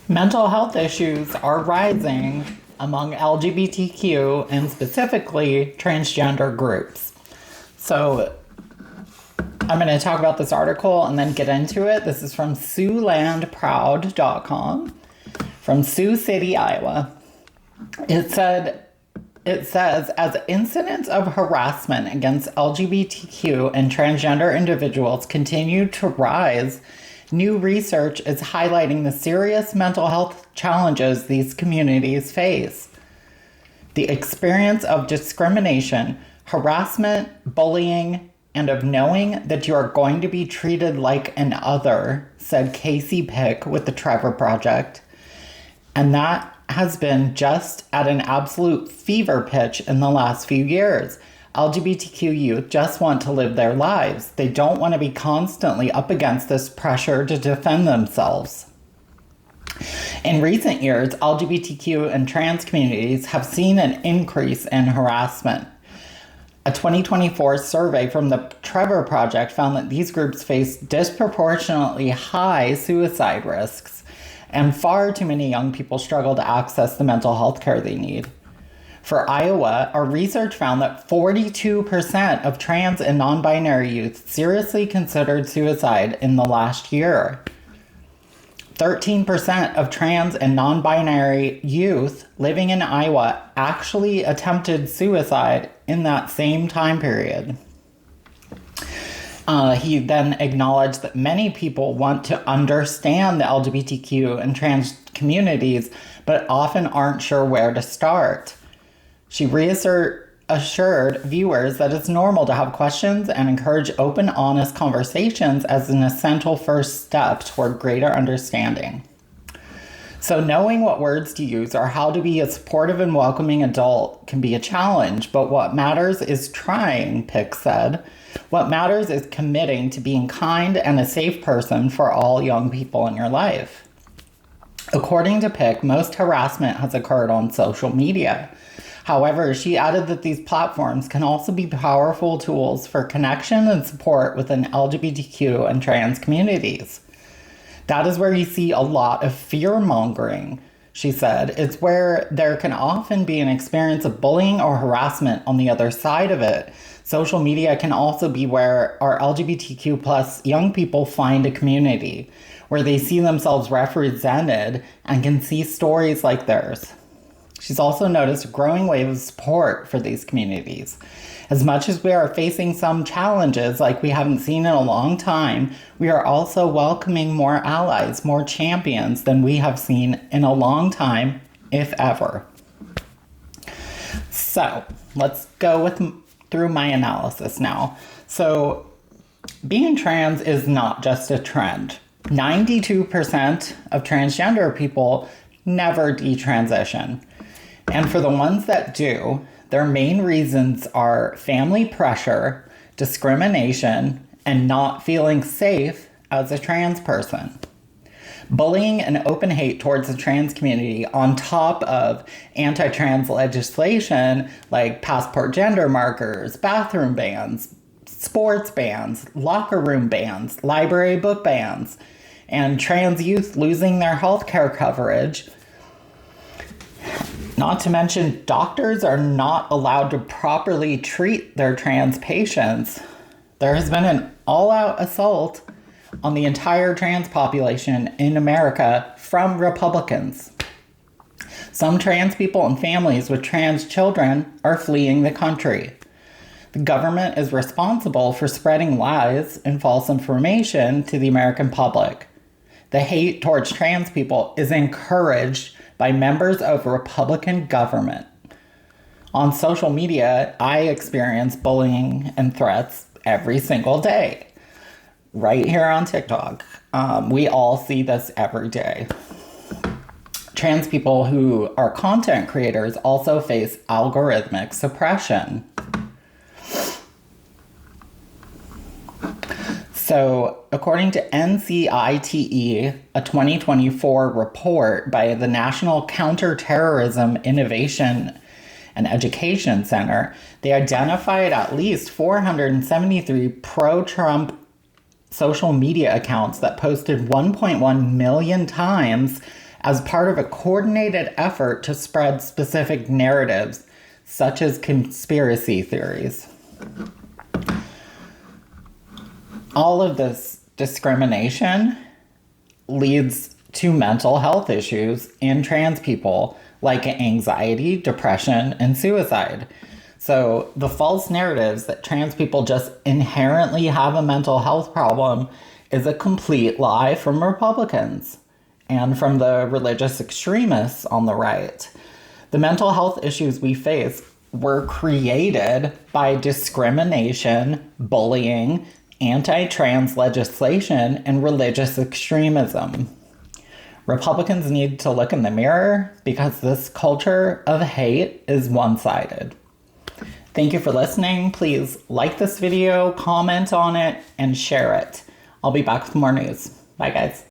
Mental health issues are rising among LGBTQ and specifically transgender groups. So I'm going to talk about this article and then get into it. This is from SiouxLandProud.com from Sioux City, Iowa. It says, as incidents of harassment against LGBTQ and transgender individuals continue to rise, new research is highlighting the serious mental health challenges these communities face. The experience of discrimination, harassment, bullying, and of knowing that you are going to be treated like an other, said Casey Pick with the Trevor Project. And that has been just at an absolute fever pitch in the last few years. LGBTQ youth just want to live their lives. They don't want to be constantly up against this pressure to defend themselves. In recent years, LGBTQ and trans communities have seen an increase in harassment. A 2024 survey from the Trevor Project found that these groups face disproportionately high suicide risks, and far too many young people struggle to access the mental health care they need. For Iowa, our research found that 42% of trans and non-binary youth seriously considered suicide in the last year. 13% of trans and non-binary youth living in Iowa actually attempted suicide in that same time period. He then acknowledged that many people want to understand the LGBTQ and trans communities, but often aren't sure where to start. She assured viewers that it's normal to have questions and encourage open, honest conversations as an essential first step toward greater understanding. So knowing what words to use or how to be a supportive and welcoming adult can be a challenge, but what matters is trying, Pick said. What matters is committing to being kind and a safe person for all young people in your life. According to Pick, most harassment has occurred on social media. However, she added that these platforms can also be powerful tools for connection and support within LGBTQ and trans communities. That is where you see a lot of fear-mongering, she said. It's where there can often be an experience of bullying or harassment on the other side of it. Social media can also be where our LGBTQ plus young people find a community, where they see themselves represented and can see stories like theirs. She's also noticed a growing wave of support for these communities. As much as we are facing some challenges like we haven't seen in a long time, we are also welcoming more allies, more champions than we have seen in a long time, if ever. So let's go through my analysis now. So being trans is not just a trend. 92% of transgender people never detransition. And for the ones that do, their main reasons are family pressure, discrimination, and not feeling safe as a trans person. Bullying and open hate towards the trans community on top of anti-trans legislation like passport gender markers, bathroom bans, sports bans, locker room bans, library book bans, and trans youth losing their health care coverage. Not to mention, doctors are not allowed to properly treat their trans patients. There has been an all-out assault on the entire trans population in America from Republicans. Some trans people and families with trans children are fleeing the country. The government is responsible for spreading lies and false information to the American public. The hate towards trans people is encouraged by members of Republican government. On social media, I experience bullying and threats every single day. Right here on TikTok. We all see this every day. Trans people who are content creators also face algorithmic suppression. So, according to NCITE, a 2024 report by the National Counterterrorism Innovation and Education Center, they identified at least 473 pro-Trump social media accounts that posted 1.1 million times as part of a coordinated effort to spread specific narratives, such as conspiracy theories. All of this discrimination leads to mental health issues in trans people, like anxiety, depression, and suicide. So the false narratives that trans people just inherently have a mental health problem is a complete lie from Republicans and from the religious extremists on the right. The mental health issues we face were created by discrimination, bullying, anti-trans legislation, and religious extremism. Republicans need to look in the mirror because this culture of hate is one-sided. Thank you for listening. Please like this video, comment on it, and share it. I'll be back with more news. Bye, guys.